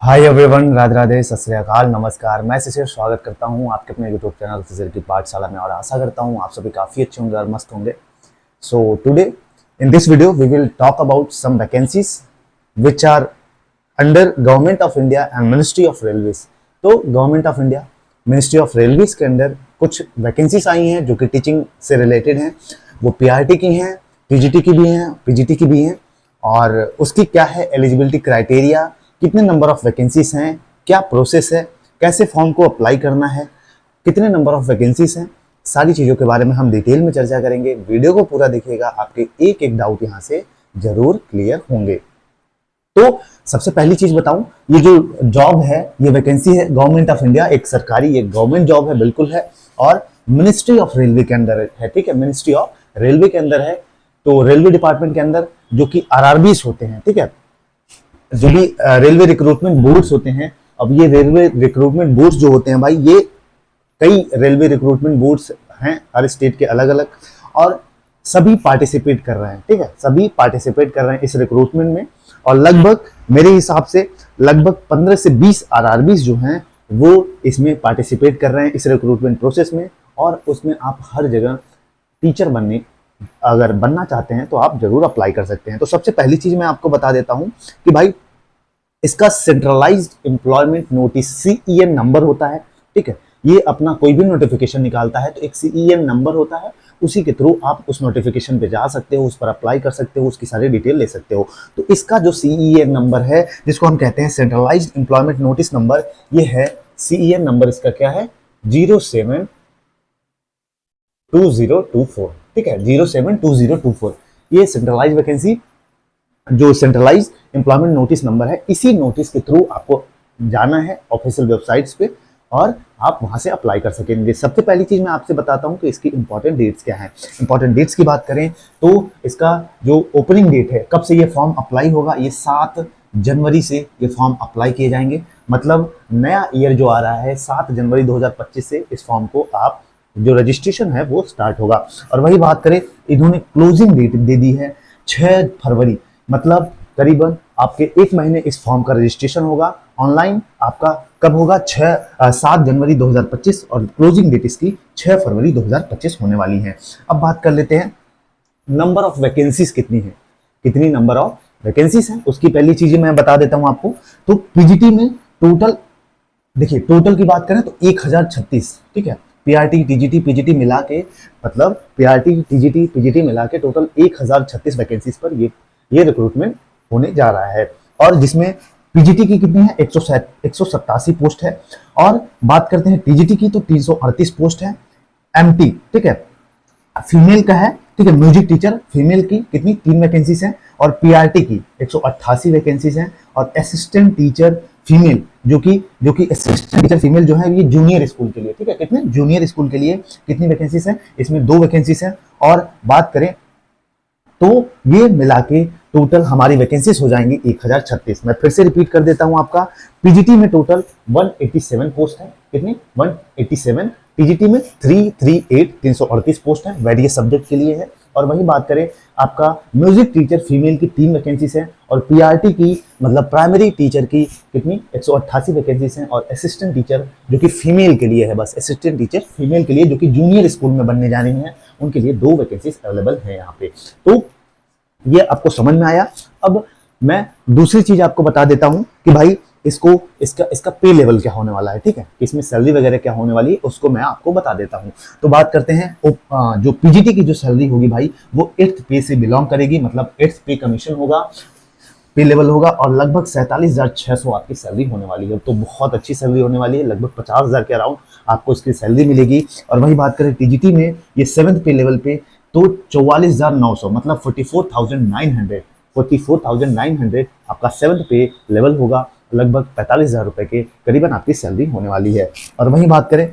Hi everyone, Radhe Radhe, सत श्री अकाल, नमस्कार। मैं शिशिर स्वागत करता हूं आपके अपने यूट्यूब चैनल शिशिर की पाठशाला में और आशा करता हूं आप सभी काफ़ी अच्छे होंगे और मस्त होंगे। So today in this video we will talk about some vacancies which are under government of India and ministry of railways. तो government of India ministry of railways के अंदर कुछ वैकेंसीज आई हैं जो कि टीचिंग से रिलेटेड हैं। वो पीआरटी की हैं, टीजीटी की भी हैं, पीजीटी की भी हैं। और उसकी क्या है एलिजिबिलिटी क्राइटेरिया, कितने नंबर ऑफ वैकेंसीज हैं, क्या प्रोसेस है, कैसे फॉर्म को अप्लाई करना है, कितने नंबर ऑफ वैकेंसीज हैं, सारी चीज़ों के बारे में हम डिटेल में चर्चा करेंगे। वीडियो को पूरा देखिएगा, आपके एक एक डाउट यहाँ से जरूर क्लियर होंगे। तो सबसे पहली चीज बताऊं, ये जो जॉब है, ये वैकेंसी है गवर्नमेंट ऑफ इंडिया, एक सरकारी एक गवर्नमेंट जॉब है, बिल्कुल है। और मिनिस्ट्री ऑफ रेलवे के अंदर है, ठीक है, मिनिस्ट्री ऑफ रेलवे के अंदर है। तो रेलवे डिपार्टमेंट के अंदर जो कि आरआरबीज होते हैं, ठीक है, जो भी रेलवे रिक्रूटमेंट बोर्ड्स होते हैं। अब ये रेलवे रिक्रूटमेंट बोर्ड्स जो होते हैं भाई, ये कई रेलवे रिक्रूटमेंट बोर्ड्स हैं हर स्टेट के अलग अलग, और सभी पार्टिसिपेट कर रहे हैं, ठीक है, सभी पार्टिसिपेट कर रहे हैं इस रिक्रूटमेंट में। और लगभग मेरे हिसाब से लगभग 15 से 20 आरआरबीज जो हैं वो इसमें पार्टिसिपेट कर रहे हैं इस रिक्रूटमेंट प्रोसेस में। और उसमें आप हर जगह टीचर बनने अगर बनना चाहते हैं तो आप जरूर अप्लाई कर सकते हैं। तो सबसे पहली चीज मैं आपको बता देता हूं कि भाई इसका centralised employment notice CEN number होता है, ठीक है। ये अपना कोई भी नोटिफिकेशन निकालता है तो एक सीईएन नंबर होता है, उसी के थ्रू आप उस नोटिफिकेशन पे जा सकते हो, उस पर अप्लाई कर सकते हो, उसकी सारी डिटेल ले सकते हो। तो इसका जो सीईएन नंबर है, जिसको हम कहते हैं सेंट्रलाइज्ड एम्प्लॉयमेंट नोटिस नंबर, ये है सीईएन नंबर। इसका क्या है? 072024, ठीक है, 072024। ये सेंट्रलाइज वैकेंसी जो सेंट्रलाइज एम्प्लॉयमेंट नोटिस नंबर है, इसी नोटिस के थ्रू आपको जाना है ऑफिशियल वेबसाइट्स पे और आप वहां से अप्लाई कर सकेंगे। सबसे पहली चीज मैं आपसे बताता हूं कि इसकी इंपॉर्टेंट डेट्स क्या है। इंपॉर्टेंट डेट्स की बात करें तो इसका जो ओपनिंग डेट है, कब से ये फॉर्म अप्लाई होगा, ये 7 जनवरी से ये फॉर्म अप्लाई किए जाएंगे। मतलब नया ईयर जो आ रहा है, 7 जनवरी 2025 से इस फॉर्म को आप जो रजिस्ट्रेशन है वो स्टार्ट होगा। और वही बात करें, इन्होंने क्लोजिंग डेट दे दी है 6 फरवरी, मतलब करीबन आपके 1 महीने इस फॉर्म का रजिस्ट्रेशन होगा। ऑनलाइन आपका कब होगा? 7 जनवरी 2025 और क्लोजिंग डेट इसकी 6 फरवरी 2025 होने वाली है। अब बात कर लेते हैं नंबर ऑफ वैकेंसीज कितनी है, कितनी नंबर ऑफ वैकेंसीज हैं, उसकी पहली चीज मैं बता देता हूं आपको। तो पीजीटी में टोटल, देखिए टोटल की बात करें तो 1036, ठीक है, पीआरटी टीजीटी पीजीटी मिला के, मतलब पीआरटी टीजीटी पीजीटी मिला के टोटल 1036 वैकेंसीज पर ये रिक्रूटमेंट होने जा रहा है। और जिसमें पीजीटी की कितनी है? 187 पोस्ट है। और बात करते हैं टीजीटी की तो 338 पोस्ट है। एमटी, ठीक है, फीमेल का है, ठीक है, म्यूजिक टीचर फीमेल की कितनी? 3 वैकेंसीज हैं। और पीआरटी की 188 वैकेंसीज हैं। और असिस्टेंट टीचर फीमेल, जो कि असिस्टेंट टीचर फीमेल जो है, ये जूनियर स्कूल के लिए, ठीक है, कितने? जूनियर स्कूल के लिए कितनी वैकेंसीज हैं? इसमें 2 वैकेंसीज हैं। और बात करें तो ये मिला के टोटल हमारी वैकेंसीज हो जाएंगी 1036। मैं फिर से रिपीट कर देता हूं आपका, पीजीटी में टोटल 187 पोस्ट है। कितनी? 187। टीजीटी में 338 पोस्ट है, वेरियस सब्जेक्ट के लिए है। और वही बात करें आपका म्यूजिक टीचर फीमेल की 3 वैकेंसीज है। और पीआरटी की मतलब प्राइमरी टीचर की कितनी? 188 वैकेंसीज हैं। और असिस्टेंट टीचर जो कि फीमेल के लिए है, बस असिस्टेंट टीचर फीमेल के लिए जो कि जूनियर स्कूल में बनने जा रही हैं, उनके लिए 2 वैकेंसीज अवेलेबल है यहाँ पे। तो ये आपको समझ में आया। अब मैं दूसरी चीज आपको बता देता हूं कि भाई इसका पे लेवल क्या होने वाला है, ठीक है, इसमें सैलरी वगैरह क्या होने वाली है, उसको मैं आपको बता देता हूं। तो बात करते हैं जो पीजीटी की जो सैलरी होगी भाई, वो 8th पे से बिलोंग करेगी, मतलब 8th पे कमीशन होगा, पे लेवल होगा। और लगभग 47,600 आपकी सैलरी होने वाली है। तो बहुत अच्छी सैलरी होने वाली है, लगभग 50,000 के अराउंड आपको इसकी सैलरी मिलेगी। और वही बात करें टीजीटी में, ये 7th पे लेवल पे तो 44,900, मतलब 44,900 आपका 7th पे लेवल होगा। लगभग 45,000 रुपए के करीबन आपकी सैलरी होने वाली है। और वही बात करें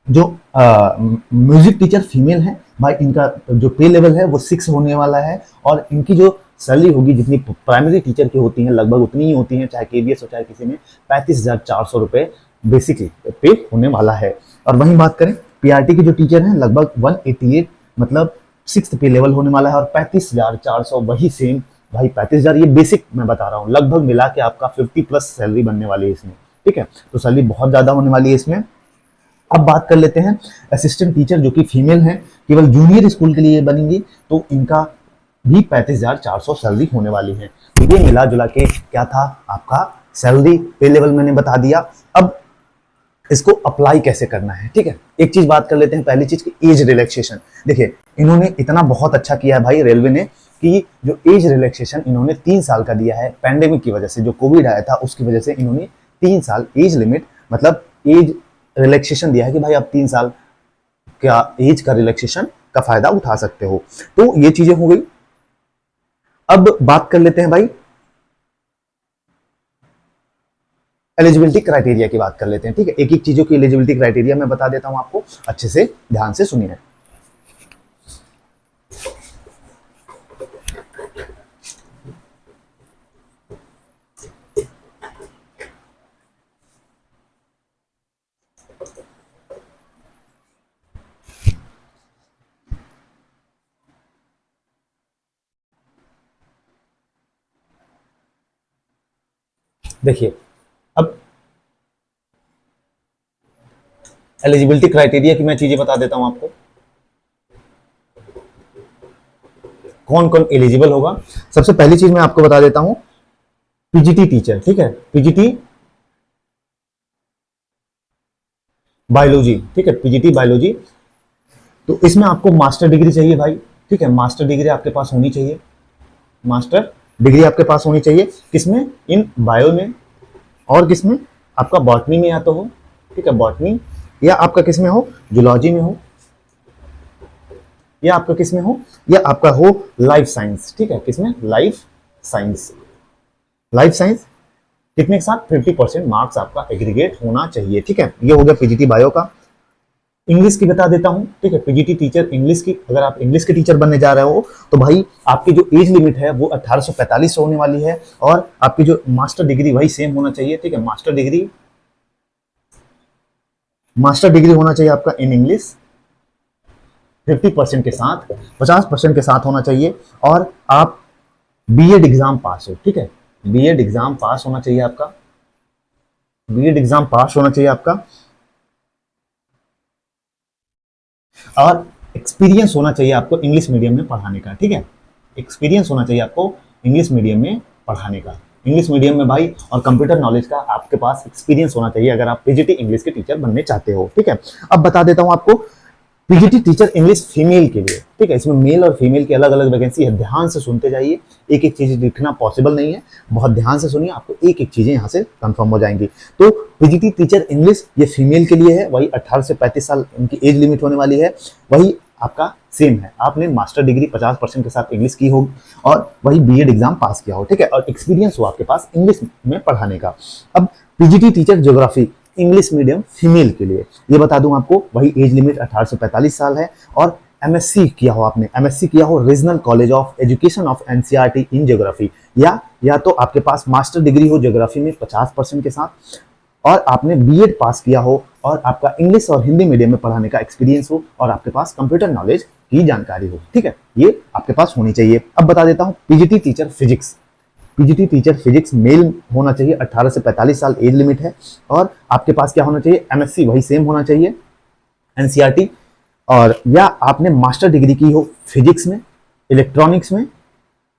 जो म्यूजिक टीचर फीमेल है भाई, इनका जो पे लेवल है वो 6 होने वाला है। और इनकी जो सैलरी होगी जितनी प्राइमरी टीचर की होती है, लगभग उतनी ही होती है, चाहे केवीएस हो चाहे किसी में, 35,400 रुपए बेसिकली पे होने वाला है। और वही बात करें पीआरटी के जो टीचर हैं, लगभग 188, मतलब 6th पे लेवल होने वाला है। और 35,400 वही सेम भाई 35,000, ये बेसिक मैं बता रहा हूँ, लगभग मिला के आपका 50 प्लस सैलरी बनने वाली है इसमें, ठीक है। तो सैलरी बहुत ज्यादा होने वाली है इसमें। अब बात कर लेते हैं असिस्टेंट टीचर जो कि फीमेल हैं, केवल जूनियर स्कूल के लिए बनेंगी, तो इनका भी 35,400 सैलरी होने वाली है। तो ये मिला जुला के क्या था आपका सैलरी पे लेवल मैंने बता दिया। अब इसको अप्लाई कैसे करना है, ठीक है। एक चीज बात कर लेते हैं, पहली चीज की एज रिलैक्सेशन। देखिए इन्होंने इतना बहुत अच्छा किया है भाई रेलवे ने, कि जो एज रिलैक्सेशन इन्होंने 3 साल का दिया है, पैंडेमिक की वजह से, जो कोविड आया था उसकी वजह से इन्होंने 3 साल एज लिमिट, मतलब एज रिलैक्सेशन दिया है कि भाई आप 3 साल का एज का रिलैक्सेशन का फायदा उठा सकते हो। तो ये चीजें हो गई। अब बात कर लेते हैं भाई एलिजिबिलिटी क्राइटेरिया की बात कर लेते हैं, ठीक है। एक एक चीजों की एलिजिबिलिटी क्राइटेरिया मैं बता देता हूं आपको, अच्छे से ध्यान से सुनिए। देखिए अब एलिजिबिलिटी क्राइटेरिया की मैं चीजें बता देता हूं आपको, कौन कौन एलिजिबल होगा। सबसे पहली चीज मैं आपको बता देता हूं, पीजीटी टीचर, ठीक है, पीजीटी बायोलॉजी, ठीक है, पीजीटी बायोलॉजी। तो इसमें आपको मास्टर डिग्री चाहिए भाई, ठीक है, मास्टर डिग्री आपके पास होनी चाहिए, मास्टर डिग्री आपके पास होनी चाहिए। किसमें? इन बायो में, और किसमें? आपका बॉटनी में या तो हो, ठीक है, बॉटनी, या आपका किसमें हो, जूलॉजी में हो, या आपका किसमें हो, या आपका हो लाइफ साइंस, ठीक है, किसमें? Life science. लाइफ साइंस कितने के साथ? 50% मार्क्स आपका एग्रीगेट होना चाहिए, ठीक है। ये हो गया पीजीटी बायो का। इंग्लिश की बता देता हूं, ठीक है, पीजीटी टीचर इंग्लिश की, अगर आप इंग्लिश के टीचर बनने जा रहे हो तो भाई आपकी जो एज लिमिट है वो 1845 होने वाली है, और आपकी जो मास्टर डिग्री वही सेम होना चाहिए, ठीक है, मास्टर डिग्री, मास्टर डिग्री होना चाहिए आपका इन इंग्लिश 50% के साथ, 50% के साथ होना चाहिए, और आप बीएड एग्जाम पास हो, ठीक है, बीएड एग्जाम पास होना चाहिए आपका, बीएड एग्जाम पास होना चाहिए आपका, और एक्सपीरियंस होना चाहिए आपको इंग्लिश मीडियम में पढ़ाने का, ठीक है, एक्सपीरियंस होना चाहिए आपको इंग्लिश मीडियम में पढ़ाने का, इंग्लिश मीडियम में भाई, और कंप्यूटर नॉलेज का आपके पास एक्सपीरियंस होना चाहिए अगर आप पीजीटी इंग्लिश के टीचर बनने चाहते हो, ठीक है। अब बता देता हूं आपको पीजीटी टीचर इंग्लिश फीमेल के लिए, ठीक है, इसमें मेल और फीमेल की अलग अलग वैकेंसी है, ध्यान से सुनते जाइए, एक एक चीज लिखना पॉसिबल नहीं है, बहुत ध्यान से सुनिए, आपको एक एक चीजें यहाँ से कंफर्म हो जाएंगी। तो पीजीटी टीचर इंग्लिश ये फीमेल के लिए है, वही 18 से 35 साल उनकी एज लिमिट होने वाली है, वही आपका सेम है, आपने मास्टर डिग्री 50% के साथ इंग्लिश की होगी, और वही बीएड एग्जाम पास किया हो, ठीक है, और एक्सपीरियंस हो आपके पास इंग्लिश में पढ़ाने का। अब PGT teacher geography English medium female के लिए, ये बता दूं आपको, वही एज लिमिट 18 से 45 साल है, और एमएससी किया हो आपने, एमएससी किया हो regional college of education of NCERT in geography, या तो आपके पास मास्टर डिग्री हो ज्योग्राफी में 50% के साथ, और आपने बीएड पास किया हो, और आपका इंग्लिश और हिंदी मीडियम में पढ़ाने का एक्सपीरियंस हो, और आपके पास कंप्यूटर नॉलेज की जानकारी हो, ठीक है, ये आपके पास होनी चाहिए। अब बता देता हूं PGT teacher physics, PGT teacher physics male होना चाहिए, 18 से 45 साल एज लिमिट है, और आपके पास क्या होना चाहिए? एमएससी वही सेम होना चाहिए एनसीईआरटी, और या आपने मास्टर डिग्री की हो फिजिक्स में, इलेक्ट्रॉनिक्स में,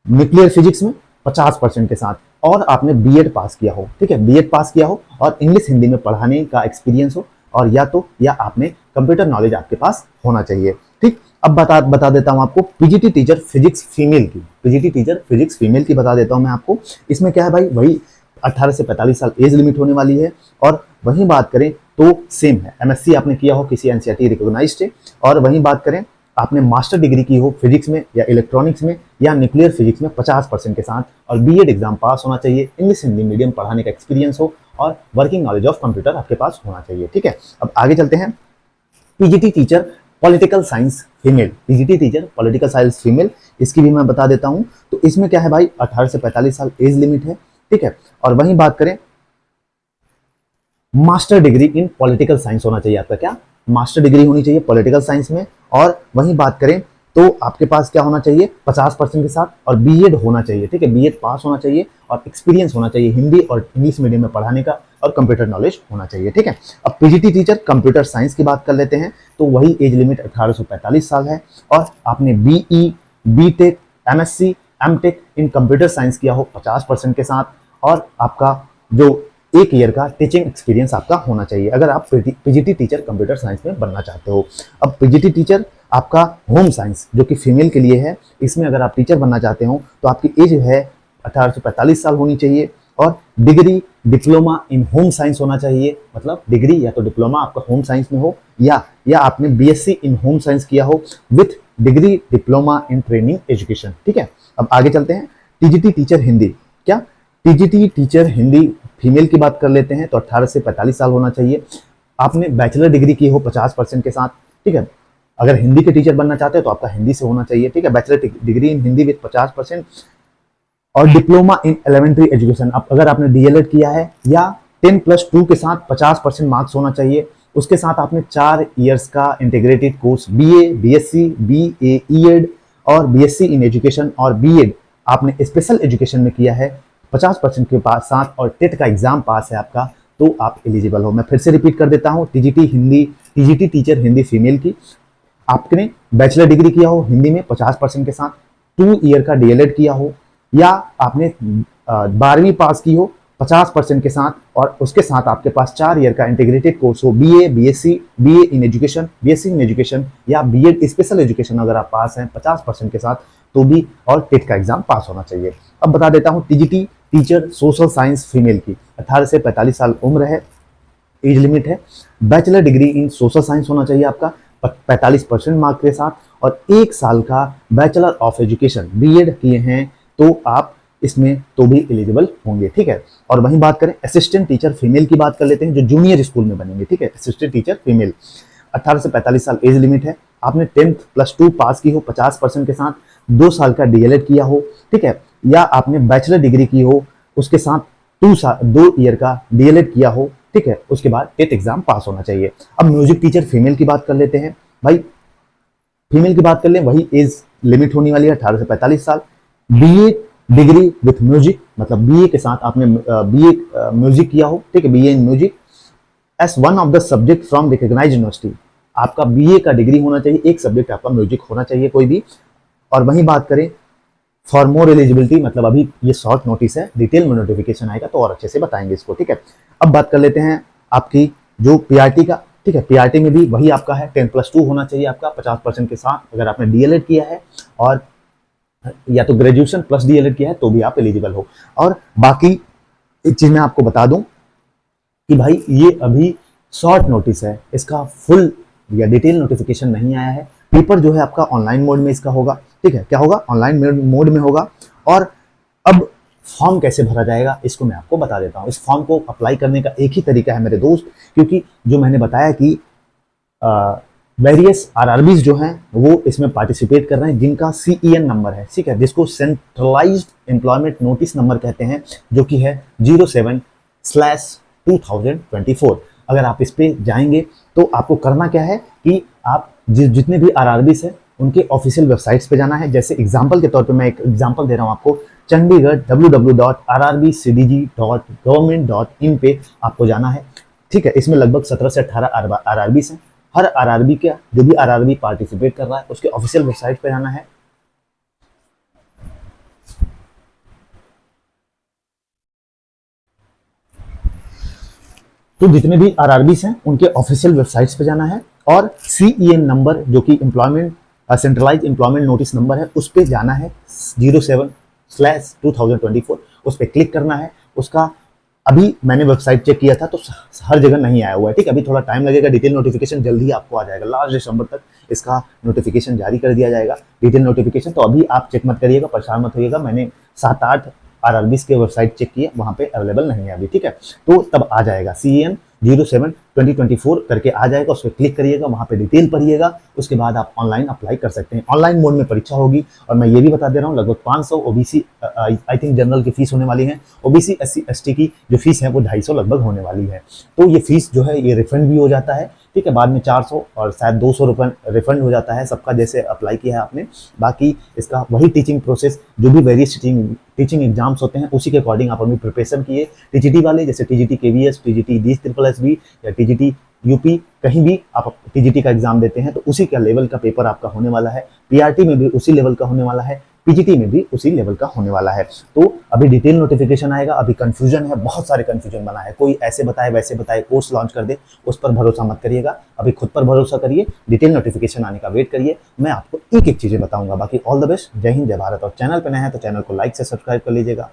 न्यूक्लियर फिजिक्स में 50% के साथ, और आपने बीएड पास किया हो, ठीक है, बीएड पास किया हो, और इंग्लिश हिंदी में पढ़ाने का एक्सपीरियंस हो, और या आपने कंप्यूटर नॉलेज आपके पास होना चाहिए, ठीक। अब बता देता हूं आपको पीजीटी टीचर फिजिक्स फीमेल की, पीजीटी टीचर फिजिक्स फीमेल की बता देता हूं मैं आपको। इसमें क्या है भाई, वही 18 से 45 साल एज लिमिट होने वाली है, और वहीं बात करें तो सेम है, एमएससी आपने किया हो किसी एनसीईआरटी रिकॉग्नाइज्ड से, और वहीं बात करें आपने मास्टर डिग्री की हो फिजिक्स में या इलेक्ट्रॉनिक्स में या न्यूक्लियर फिजिक्स में 50% के साथ, और बीएड एग्जाम पास होना चाहिए, इंग्लिश हिंदी मीडियम पढ़ाने का एक्सपीरियंस हो, और वर्किंग नॉलेज ऑफ कंप्यूटर आपके पास होना चाहिए, ठीक है। अब आगे चलते हैं, PGT teacher political science female, PGT teacher political science female, इसकी भी मैं बता देता हूं। तो इसमें क्या है भाई, 18 से 45 साल एज लिमिट है, ठीक है, और वहीं बात करें master degree in political science होना चाहिए आपका, क्या? मास्टर डिग्री होनी चाहिए पॉलिटिकल साइंस में, और वहीं बात करें तो आपके पास क्या होना चाहिए 50% के साथ, और बीएड होना चाहिए, ठीक है, बीएड पास होना चाहिए और एक्सपीरियंस होना चाहिए हिंदी और इंग्लिश मीडियम में पढ़ाने का, और कंप्यूटर नॉलेज होना चाहिए, ठीक है। अब पीजीटी टीचर कंप्यूटर साइंस की बात कर लेते हैं, तो वही एज लिमिट 18 से 45 साल है, और आपने BE, BTech, MSc, MTech in computer science किया हो 50% के साथ, और आपका जो 1 ईयर का टीचिंग एक्सपीरियंस आपका होना चाहिए अगर आप पीजीटी टीचर कंप्यूटर साइंस में बनना चाहते हो। अब पीजीटी टीचर आपका होम साइंस जो कि फीमेल के लिए है, इसमें अगर आप टीचर बनना चाहते हो तो आपकी एज है 18 से 45 साल होनी चाहिए, और degree diploma in home science होना चाहिए, मतलब डिग्री या तो डिप्लोमा आपका होम साइंस में हो, या आपने बीएससी इन होम साइंस किया हो with degree diploma in training education, ठीक है। अब आगे चलते हैं, टीजीटी टीचर हिंदी, क्या टीजीटी टीचर हिंदी फीमेल की बात कर लेते हैं तो 18 से 45 साल होना चाहिए, आपने बैचलर डिग्री की हो 50% के साथ, ठीक है। अगर हिंदी के टीचर बनना चाहते हैं तो आपका हिंदी से होना चाहिए, ठीक है, bachelor degree in Hindi with 50%, और डिप्लोमा इन एलिमेंट्री एजुकेशन। अब अगर आपने डीएलएड किया है या 10+2 के साथ 50% मार्क्स होना चाहिए, उसके साथ आपने 4 इयर्स का integrated course BA, BSc, BA Ed और बीएससी इन एजुकेशन और बीएड आपने स्पेशल एजुकेशन में किया है 50% के पास साथ, और टेट का एग्जाम पास है आपका, तो आप एलिजिबल हो। मैं फिर से रिपीट कर देता हूँ, TGT Hindi, TGT teacher Hindi female की, आपने बैचलर डिग्री किया हो हिंदी में 50% के साथ, 2 ईयर का डीएलएड किया हो, या आपने 12वीं पास की हो 50% के साथ, और उसके साथ आपके पास 4 ईयर का इंटीग्रेटेड कोर्स हो, BA, BSc, BA in education, BSc in education या बीएड स्पेशल एजुकेशन अगर आप पास हैं 50% के साथ तो भी, और टेट का एग्जाम पास होना चाहिए। अब बता देता हूँ TGT teacher social science female की 18 से 45 साल उम्र है, एज लिमिट है, bachelor degree in social science होना चाहिए आपका 45% मार्क के साथ, और 1 साल का बैचलर ऑफ एजुकेशन बीएड किए हैं तो आप इसमें तो भी एलिजिबल होंगे, ठीक है। और वहीं बात करें असिस्टेंट टीचर फीमेल की बात कर लेते हैं जो जूनियर स्कूल में बनेंगे, ठीक है, असिस्टेंट टीचर फीमेल 18 से 45 साल एज लिमिट है, आपने 10+2 पास की हो 50% के साथ, 2 साल का डीएलएड किया हो, ठीक है, या आपने बैचलर डिग्री की हो उसके साथ 2 ईयर का डीएलएड किया हो, ठीक है, उसके बाद टेट एग्जाम पास होना चाहिए। अब म्यूजिक टीचर फीमेल की बात कर लेते हैं, भाई फीमेल की बात कर लें, वही एज लिमिट होने वाली है 18 से 45 साल, बीए डिग्री विथ म्यूजिक, मतलब बीए के साथ आपने बीए म्यूजिक किया हो, ठीक है, BA in music as one of the subject from recognised university, आपका बीए का डिग्री होना चाहिए, एक सब्जेक्ट आपका म्यूजिक होना चाहिए कोई भी। और वहीं बात करें फॉर मोर एलिजिबिलिटी, मतलब अभी ये शॉर्ट नोटिस है, डिटेल में नोटिफिकेशन आएगा तो और अच्छे से बताएंगे इसको, ठीक है। अब बात कर लेते हैं आपकी जो पीआरटी का, ठीक है, पीआरटी में भी वही आपका है 10+2 होना चाहिए आपका 50% के साथ, अगर आपने डीएलएड किया है और या तो ग्रेजुएशन प्लस डीएलएड किया है तो भी आप एलिजिबल हो। और बाकी एक चीज मैं आपको बता दूं कि भाई ये अभी शॉर्ट नोटिस है, इसका फुल या डिटेल नोटिफिकेशन नहीं आया है, पेपर जो है आपका ऑनलाइन मोड में इसका होगा, ठीक है, क्या होगा ऑनलाइन मोड में होगा। और अब फॉर्म कैसे भरा जाएगा इसको मैं आपको बता देता हूँ। इस फॉर्म को अप्लाई करने का एक ही तरीका है मेरे दोस्त, क्योंकि जो मैंने बताया कि वेरियस आरआरबीज जो हैं वो इसमें पार्टिसिपेट कर रहे हैं जिनका सीईएन नंबर है, ठीक है, जिसको सेंट्रलाइज्ड एम्प्लॉयमेंट नोटिस नंबर कहते हैं, जो कि है 07/2024। अगर आप इस पे जाएंगे तो आपको करना क्या है कि आप जितने भी आरआरबीज हैं उनके ऑफिशियल वेबसाइट्स पे जाना है। जैसे एग्जांपल के तौर पे मैं एक एग्जांपल दे रहा हूँ आपको, चंडीगढ़ www.rrbcdg.government.in पे आपको जाना है, ठीक है। इसमें लगभग 17 से 18 आरआरबीस हैं, हर आरआरबी का जो भी आरआरबी पार्टिसिपेट कर रहा है उसके ऑफिशियल वेबसाइट पे जाना है। तो जितने भी आरआरबीस हैं उनके ऑफिशियल वेबसाइट्स पे जाना है, और सीईएन नंबर जो कि employment centralised employment notice number है उस पे जाना है 07/2024, उस पर क्लिक करना है। उसका अभी मैंने वेबसाइट चेक किया था तो हर जगह नहीं आया हुआ है, ठीक है, अभी थोड़ा टाइम लगेगा, डिटेल नोटिफिकेशन जल्दी आपको आ जाएगा, लास्ट दिसंबर तक इसका नोटिफिकेशन जारी कर दिया जाएगा, डिटेल नोटिफिकेशन। तो अभी आप चेक मत करिएगा, परेशान मत होइएगा, मैंने 7-8 आरआरबीस के वेबसाइट चेक किए, वहां पे अवेलेबल नहीं है अभी, ठीक है। तो तब आ जाएगा CEN 07/2024 करके आ जाएगा, उस पर क्लिक करिएगा, वहां पे डिटेल पढ़िएगा, उसके बाद आप ऑनलाइन अप्लाई कर सकते हैं। ऑनलाइन मोड में परीक्षा होगी, और मैं ये भी बता दे रहा हूँ लगभग 500 ओबीसी आई थिंक जनरल की फीस होने वाली है, ओबीसी SC ST की जो फीस है वो 250 लगभग होने वाली है। तो ये फीस जो है ये रिफंड भी हो जाता है, ठीक है। बाद में 400 और शायद 200 रुपये रिफंड हो जाता है सबका, जैसे अप्लाई किया है आपने। बाकी इसका वही टीचिंग प्रोसेस, जो भी वेरियस टीचिंग एग्जाम्स होते हैं उसी के अकॉर्डिंग आप अपनी प्रिपरेशन किए। टीजीटी वाले जैसे टीजीटी केवीएस, टीजीटी DSSSB या टीजीटी यूपी, कहीं भी आप टीजीटी का एग्जाम देते हैं तो उसी का लेवल का पेपर आपका होने वाला है। पीआरटी में भी उसी लेवल का होने वाला है, पीजीटी में भी उसी लेवल का होने वाला है। तो अभी डिटेल नोटिफिकेशन आएगा, अभी कंफ्यूजन है, बहुत सारे कंफ्यूजन बना है, कोई ऐसे बताए वैसे बताए, कोर्स लॉन्च कर दे, उस पर भरोसा मत करिएगा। अभी खुद पर भरोसा करिए, डिटेल नोटिफिकेशन आने का वेट करिए, मैं आपको एक एक चीजें बताऊंगा। बाकी ऑल द बेस्ट, जय हिंद, जय भारत। और चैनल पर नए हैं तो चैनल को लाइक से सब्सक्राइब कर लीजिएगा।